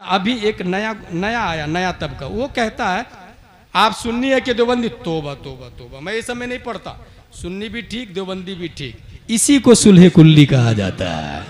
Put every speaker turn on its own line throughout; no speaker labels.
अभी एक नया आया, नया तबका, वो कहता है आप सुन्नी है कि देवबंदी? तोबा तोबा तोबा, मैं ये सब में नहीं पढ़ता, सुन्नी भी ठीक देवबंदी भी ठीक, इसी को सुलह कुल्ली कहा जाता है,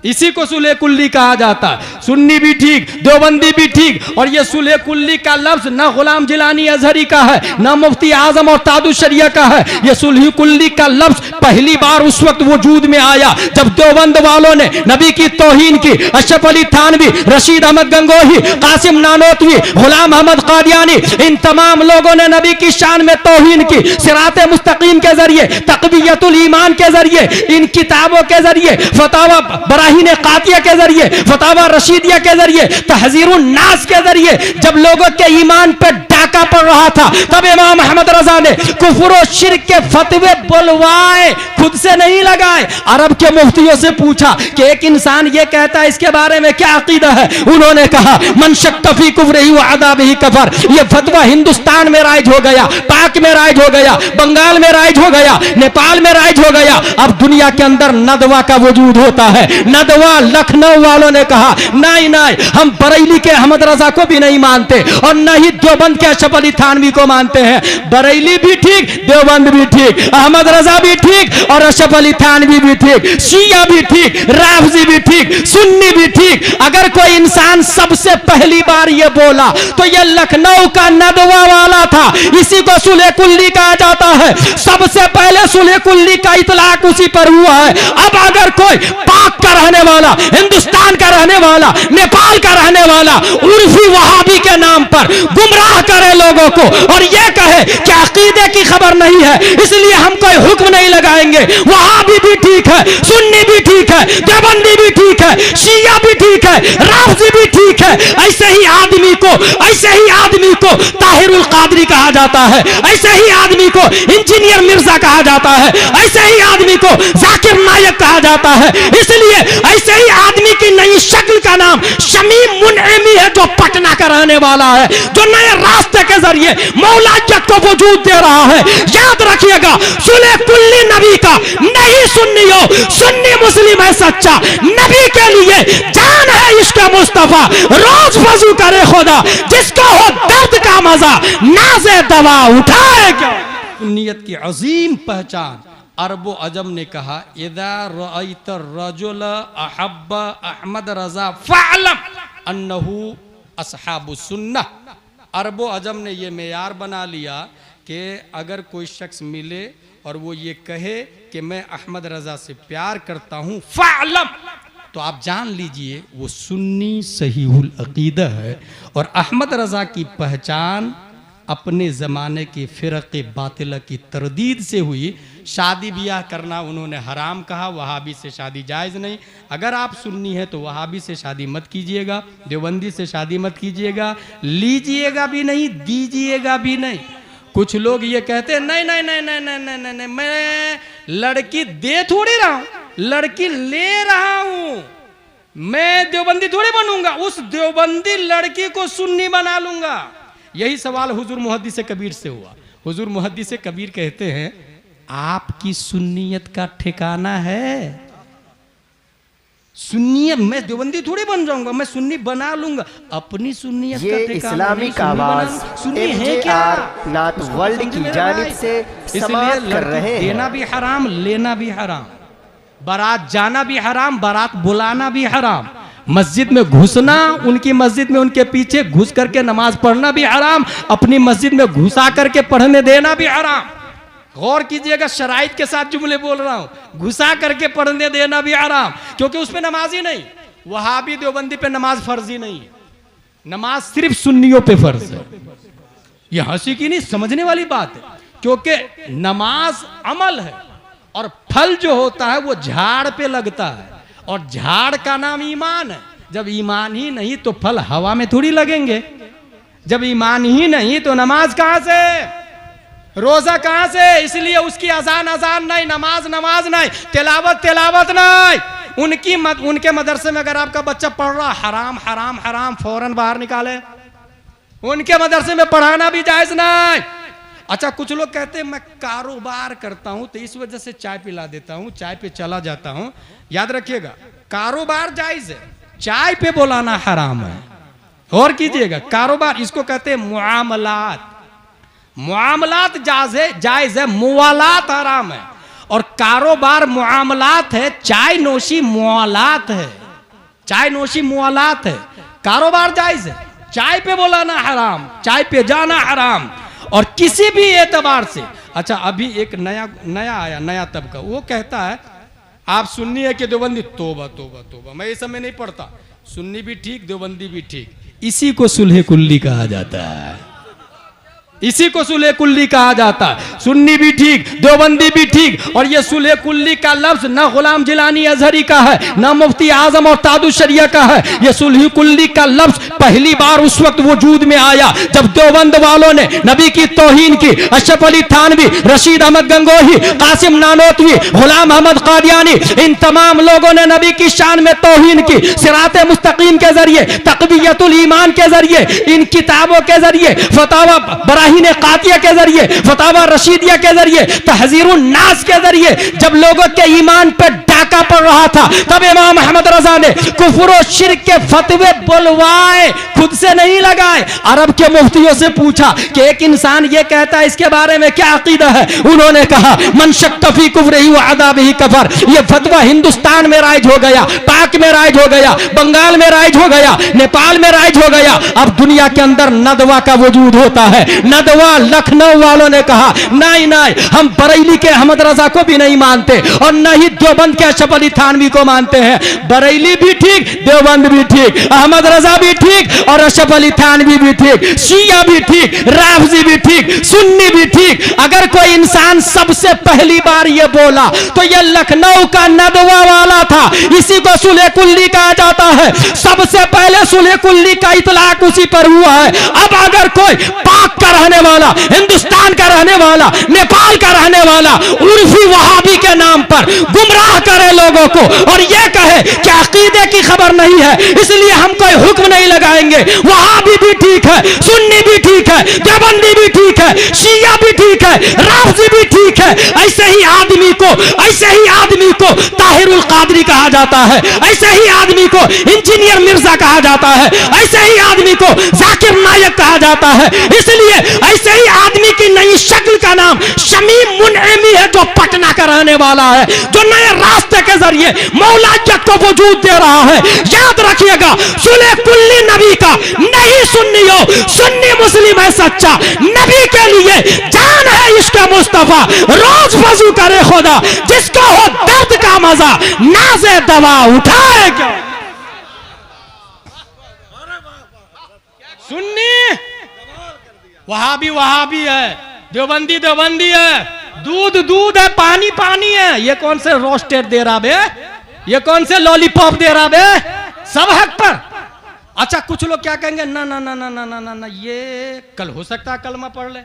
इसी को सुलह कुल्ली कहा जाता है। सुन्नी भी ठीक देवबंदी भी ठीक, और ये सुलह कुल्ली का लफ्ज ना गुलाम जिलानी अजहरी का है ना मुफ्ती आजम और तादु शरिया का है। ये सुलह कुल्ली का लफ्ज पहली बार उस वक्त वजूद में आया जब देवबंद वालों ने नबी की तौहीन की। अशरफ अली थानवी, रशीद अहमद गंगोही, कासिम नानोतवी, गुलाम अहमद कादियानी, इन तमाम लोगों ने नबी की शान में तौहीन की। सिराते मुस्तकीम के जरिए, तक़वियतुल ईमान के जरिए, इन किताबों के जरिए, फतावा बराहीन कातिया के जरिए, फतावा रशीदिया के जरिए, तहजीरुन नास के जरिए, जब लोगों के ईमान पर डाका पड़ रहा था तब इमाम अहमद रजा ने कुफ्र और शिर्क के फतवे बुलवाए, खुद से नहीं लगाए। अरब के मुफ्तियों से पूछा कि एक इंसान ये कहता है इसके बारे में क्या अकीदा है? उन्होंने कहा मन शक्क फी कुफ्रिही व अदाबिही कफर। ये फतवा हिंदुस्तान में राइज हो गया, पाक में राइज हो गया, बंगाल में राइज हो गया, नेपाल में राइज हो गया। अब दुनिया के अंदर नदवा का वजूद होता है। नदवा लखनऊ वालों ने कहा नहीं नहीं, हम बरेली के अहमद रजा को भी नहीं मानते और न ही देवबंद के अशरफ अली थानवी को मानते हैं। बरेली भी ठीक, देवबंद भी ठीक, अहमद रजा भी ठीक और अशरफ अली थानवी भी ठीक, शिया भी ठीक, राफजी भी ठीक, सुन्नी भी ठीक। अगर कोई इंसान सबसे पहली बार ये बोला तो ये लखनऊ का नदवा वाला था, इसी को सुलह कुल्ली कहा जाता है। सबसे पहले सुलह कुल्ली का इतलाक उसी पर हुआ है। अब अगर कोई पाक का रहने वाला, हिंदुस्तान का रहने वाला, नेपाल का रहने वाला उर्फी वहाबी के नाम पर गुमराह करे लोगों को और ये कहे कि अकीदे की खबर नहीं है इसलिए हम कोई हुक्म नहीं लगाएंगे, वहाबी भी ठीक है, सुन्नी भी ठीक है, देवबंदी भी ठीक है, शिया भी ठीक है, राफजी भी ठीक है, ऐसे ही आदमी को ताहिरुल कादरी कहा जाता है, ऐसे ही आदमी को इंजीनियर मिर्जा कहा जाता है, ऐसे ही आदमी को जाकिर नायक कहा जाता है। इसलिए ऐसे ही आदमी की नई शक्ल का नाम शमीम मुनइमी है जो पटना का रहने वाला है, जो नए रास्ते के जरिए मौलायत को वजूद दे रहा है। याद रखिएगा सुलह कुल्ली नबी का, नहीं सुन्नी हो, सुन्नी मुस्लिम है सच्चा, नबी के लिए जान है इश्क मुस्तफा, रोज वजू करे खुदा, जिसको हो दर्द का मजा नाज़े दवा उठाए क्या। सुन्नियत की अजीम पहचान अरबो अजम ने कहा इदा रअयत रजुल अहब्ब अहमद रजा फअलम अन्नहु अस्हाबु सुन्नह। अरबो अजम ने ये मेयार बना लिया कि अगर कोई शख्स मिले और वो ये कहे कि मैं अहमद रजा से प्यार करता हूँ फअलम, तो आप जान लीजिए वो सुन्नी सहीहुल अकीदा है। और अहमद रजा की पहचान अपने ज़माने के फ़िरक़े बातिला की तरदीद से हुई। शादी ब्याह करना उन्होंने हराम कहा, वहाबी से शादी जायज़ नहीं। अगर आप सुन्नी हैं तो वहाबी से शादी मत कीजिएगा, देवबंदी से शादी मत कीजिएगा, लीजिएगा भी नहीं, दीजिएगा भी नहीं। कुछ लोग ये कहते हैं नहीं नहीं नहीं नहीं नहीं नहीं नहीं, नहीं मैं लड़की दे थोड़ी रहा हूँ, लड़की ले रहा हूँ, मैं देवबंदी थोड़ी बनूंगा, उस देवबंदी लड़की को सुन्नी बना लूंगा। यही सवाल हुजूर मुहद्दिस कबीर से हुआ। हुजूर मुहद्दिस कबीर कहते हैं आपकी सुन्नियत का ठिकाना है? सुन्नियत मैं देवबंदी थोड़ी बन जाऊंगा, मैं सुन्नी बना लूंगा, अपनी सुन्नियत का ठिकाना।
इस्लामिक आवाज
सुन्नी है क्या?
नात वर्ल्ड की जानिब से समाअत कर रहे हैं।
देना भी हराम, लेना भी हराम, बारात जाना भी हराम, बारात बुलाना भी हराम, मस्जिद में घुसना, उनकी मस्जिद में उनके पीछे घुस करके नमाज पढ़ना भी हराम, अपनी मस्जिद में घुसा करके पढ़ने देना भी हराम। गौर कीजिएगा, शराइत के साथ जुमले बोल रहा हूं, घुसा करके पढ़ने देना भी हराम, क्योंकि उसपे नमाज ही नहीं। वहाबी देवबंदी पे नमाज फर्ज ही नहीं है, नमाज सिर्फ सुन्नियों पे फर्ज है। यह हंसी की नहीं, समझने वाली बात है, क्योंकि नमाज अमल है और फल जो होता है वो झाड़ पे लगता है, और झाड़ का नाम ईमान है। जब ईमान ही नहीं तो फल हवा में थोड़ी लगेंगे। जब ईमान ही नहीं तो नमाज कहां से, रोजा कहां से? इसलिए उसकी अजान अजान नहीं, नमाज नमाज नहीं, तिलावत तिलावत नहीं। उनके मदरसे में अगर आपका बच्चा पढ़ रहा हराम हराम हराम, फौरन बाहर निकाले। उनके मदरसे में पढ़ाना भी जायज नहीं। अच्छा, कुछ लोग कहते हैं मैं कारोबार करता हूं तो इस वजह से चाय पिला देता हूं, चाय पे चला जाता हूं। याद रखिएगा, कारोबार जायज है, चाय पे बुलाना हराम है। और कीजिएगा कारोबार, इसको कहते हैं मुआमलात। मुआमलात जायज है, मुवालात हराम है। और कारोबार मुआमलात है, चाय नोशी मुवालात है। चाय नोशी मुवालात है, कारोबार जायज है। चाय पे बुलाना हराम, चाय पे जाना हराम। और किसी भी एतबार से। अच्छा, अभी एक नया आया, नया तबका, वो कहता है आप सुन्नी है कि देवबंदी? तोबा तोबा तोबा, मैं ये सब में नहीं पढ़ता। सुन्नी भी ठीक, देवबंदी भी ठीक, इसी को सुलह कुल्ली कहा जाता है। इसी को सुलह कुल्ली कहा जाता है। सुन्नी भी ठीक, देवबंदी भी ठीक। और ये सुलह कुल्ली का लफ्ज ना गुलाम जिलानी अजहरी का है, ना मुफ्ती आजम और तादुस शरिया का है। ये सुलह कुल्ली का लफ्ज पहली बार उस वक्त वजूद में आया जब देवबंद वालों ने नबी की तौहीन की। अशरफ अली थानवी, रशीद अहमद गंगोही, कासिम नानोतवी, गुलाम अहमद कादियानी, इन तमाम लोगों ने नबी की शान में तौहीन की। सिराते मुस्तकीम के जरिए, तक़वियतुल ईमान के जरिए, इन किताबों के जरिए, फतावा ने कातिया के जरिए, फतावा रशीदिया के जरिए, तहजीरुन नास के जरिए जब लोगों के ईमान पर डाका पड़ रहा था, तब इमाम अहमद रजा ने कुफ्र और शिर्क के फतवे बुलवाए, खुद से नहीं लगाए। अरब के मुफ्तियों से पूछा कि एक इंसान ये कहता है, इसके बारे में क्या अकीदा है? उन्होंने कहा मन शक्क फी कुफ्रिही व अदाबिही कफर। ये फतवा हिंदुस्तान में राइज हो गया, पाक में राइज हो गया, बंगाल में राइज हो गया, नेपाल में राइज हो गया। अब दुनिया के अंदर नदवा का वजूद होता है। नदवा लखनऊ वालों ने कहा नहीं नहीं, हम बरेली के अहमद रजा को भी नहीं मानते और न ही देवबंद के अशरफ अली थानवी को मानते हैं। बरेली भी ठीक, देवबंद भी ठीक, अहमद रजा भी ठीक और अशरफ अली थानवी भी ठीक, शिया भी ठीक, राफजी भी ठीक, सुन्नी भी ठीक। अगर कोई इंसान सबसे पहली बार ये बोला तो ये लखनऊ का नदवा वाला था। इसी को सुलह कुल्ली कहा जाता है। सबसे पहले सुलह कुल्ली का इतलाक उसी पर हुआ है। अब अगर कोई पाक का रहने वाला, हिंदुस्तान का रहने वाला, नेपाल का रहने वाला उर्फी वहाबी के नाम पर गुमराह करे लोगों को और यह कहे कि अकीदे की खबर नहीं है इसलिए हम कोई हुक्म नहीं लगाएंगे, वहाबी भी ठीक है, सुन्नी भी ठीक है, देवबंदी भी ठीक है, शिया भी ठीक है, राफजी भी ठीक है, ऐसे ही आदमी को ताहिरुल कादरी कहा जाता है, ऐसे ही आदमी को इंजीनियर मिर्जा कहा जाता है, ऐसे ही आदमी को जाकिर नायक कहा जाता है। इसलिए ऐसे ही आदमी की नई शक्ल का नाम शमीम मुनइमी है, जो पटना का रहने वाला है, जो नए रास्ते के जरिए मौलायत को वजूद दे रहा है। याद रखिएगा, सुलह कुल्ली नबी का नहीं सुन्नी हो, सुन्नी मुस्लिम है सच्चा, नबी के लिए जान है इश्क मुस्तफा, रोज वजू करे खुदा, जिसको हो दर्द का मजा नाज़े दवा उठाए क्या। सुन्नी वहाबी वहाबी है, देवबंदी देवबंदी है, दूध दूध है, पानी पानी है। ये कौन से रोस्टेड दे रहा बे, ये कौन से लॉलीपॉप दे रहा बे, सब हक पर। अच्छा, कुछ लोग क्या कहेंगे, ना ना ना ना ना ना ना ना, ये कल हो सकता है कलमा पढ़ ले,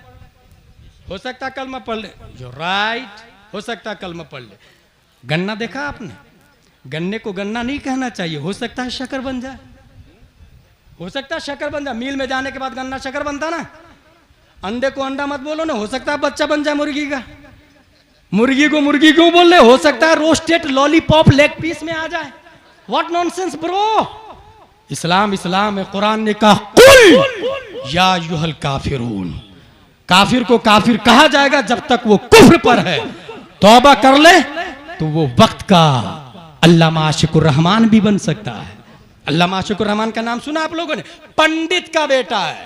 हो सकता है कलमा पढ़ ले, यू राइट, हो सकता है कलमा पढ़ ले। गन्ना देखा आपने, गन्ने को गन्ना नहीं कहना चाहिए, हो सकता है शक्कर बन जाए, हो सकता है शक्कर बन जाए। मील में जाने के बाद गन्ना शक्कर बनता ना। अंडे को अंडा मत बोलो ना, हो सकता है बच्चा बन जाए मुर्गी का। मुर्गी को मुर्गी क्यों बोल रहे, हो सकता है रोस्टेड लॉलीपॉप लेग पीस में आ जाए। What nonsense bro. Islam Islam है। कुरान ने कहा कुल या युहल काफिरून, काफिर को काफिर कहा जाएगा जब तक वो कुफ्र पर है। तौबा कर ले तो वो वक्त का अल्लामा आशिकुर रहमान भी बन सकता है। अल्लामा आशिकुर रहमान का नाम सुना आप लोगों ने? पंडित का बेटा है,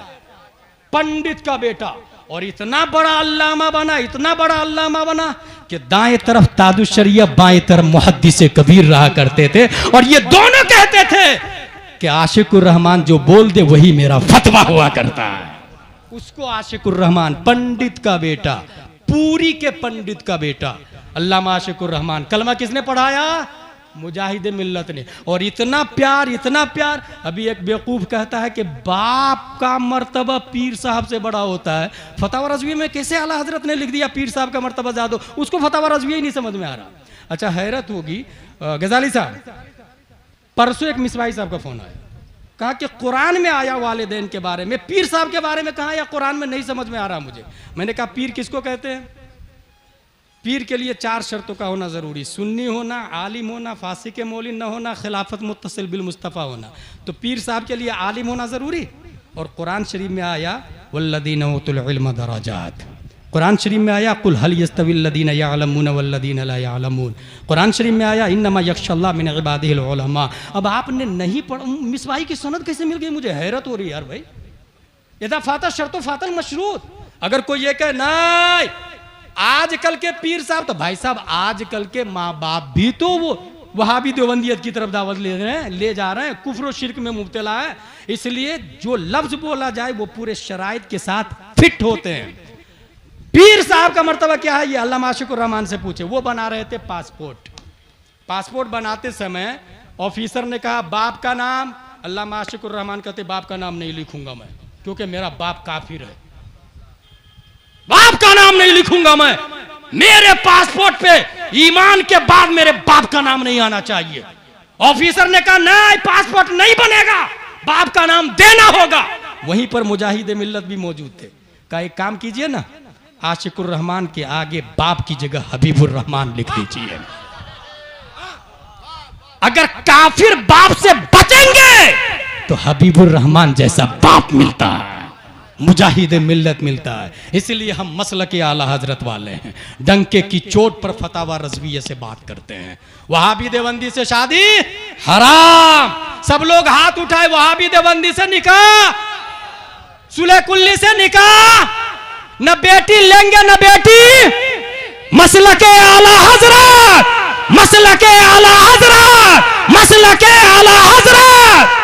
पंडित का बेटा। और इतना बड़ा अल्लामा बना, इतना बड़ा अल्लामा बना कि दाएं तरफ तादुस शरिया, बाएं तरफ मुहद्दिस कबीर रहा करते थे। और ये दोनों कहते थे कि आशिकुर रहमान जो बोल दे वही मेरा फतवा हुआ करता है। उसको आशिकुर रहमान, पंडित का बेटा, पूरी के पंडित का बेटा अल्लामा आशिकुर रहमान। कलमा किसने पढ़ाया? मुजाहिद मिल्लत ने। और इतना प्यार, इतना प्यार। अभी एक बेवकूफ कहता है कि बाप का मर्तबा पीर साहब से बड़ा होता है। फतावा रज़विया में कैसे आला हजरत ने लिख दिया पीर साहब का मर्तबा ज्यादा, उसको फतावा रज़विया ही नहीं समझ में आ रहा। अच्छा, हैरत होगी गजाली साहब, परसों एक मिसवाई साहब का फोन आया, कहा कि कुरान में आया वालिदैन के बारे में, पीर साहब के बारे में कहा या कुरान में नहीं समझ में आ रहा मुझे। मैंने कहा पीर किसको कहते हैं? पीर के लिए 4 शर्तों का होना ज़रूरी, सुन्नी होना, आलिम होना, फासिक मौलिन न होना, खिलाफत मुत्तसिल बिल मुस्तफ़ा होना। तो पीर साहब के लिए आलिम होना ज़रूरी। और कुरान शरीफ में आया वल्लदीन उतुल इल्म दराजात, कुरान शरीफ में आया कुल हल यस्तविल लदीन यअलमून वल्लदीन ला यअलमून, कुरान शरीफ में आया इन्नमा यख्शल्लाह मिन इबादिहिल उलमा। अब आपने नहीं पढ़, मिसवाही की सनद कैसे मिल गई, मुझे हैरत हो रही है यार भाई। इदा फाता शर्तो फातल मशरूत। अगर कोई ये कहे नहीं आजकल के पीर साहब, तो भाई साहब आजकल के माँ बाप भी तो वो वहाबी देवबंदियत की तरफ दावत ले जा रहे हैं, कुफ्र और शिर्क में मुब्तला है। इसलिए जो लफ्ज बोला जाए वो पूरे शराइत के साथ फिट होते हैं। पीर साहब का मर्तबा क्या है, ये अल्लामा आशिकुर रहमान से पूछे। वो बना रहे थे पासपोर्ट बनाते समय ऑफिसर ने कहा बाप का नाम, अल्लामा आशिकुर रहमान कहते बाप का नाम नहीं लिखूंगा मैं, क्योंकि मेरा बाप काफिर है, बाप का नाम नहीं लिखूंगा मैं, मेरे पासपोर्ट पे ईमान के बाद मेरे बाप का नाम नहीं आना चाहिए। ऑफिसर ने कहा नहीं पासपोर्ट नहीं बनेगा, बाप का नाम देना होगा। वहीं पर मुजाहिद मिल्लत भी मौजूद थे। कहा एक काम कीजिए ना, आशिकुर रहमान के आगे बाप की जगह हबीबुर रहमान लिख दीजिए। अगर काफिर बाप से बचेंगे तो हबीबुर रहमान जैसा बाप मिलता है, मुजाहिद मिल्लत मिलता है। इसलिए हम मसलक आला हजरत वाले हैं, डंके की चोट पर फतावा रज़विये से बात करते हैं। वहाबी देवबंदी से शादी हराम, सब लोग हाथ उठाए, वहाबी देवबंदी से निकाह, सुलह कुल्ली से निकाह, न बेटी लेंगे न बेटी। मसलके आला हजरत, मसलके आला हजरत, मसलके आला हजरत।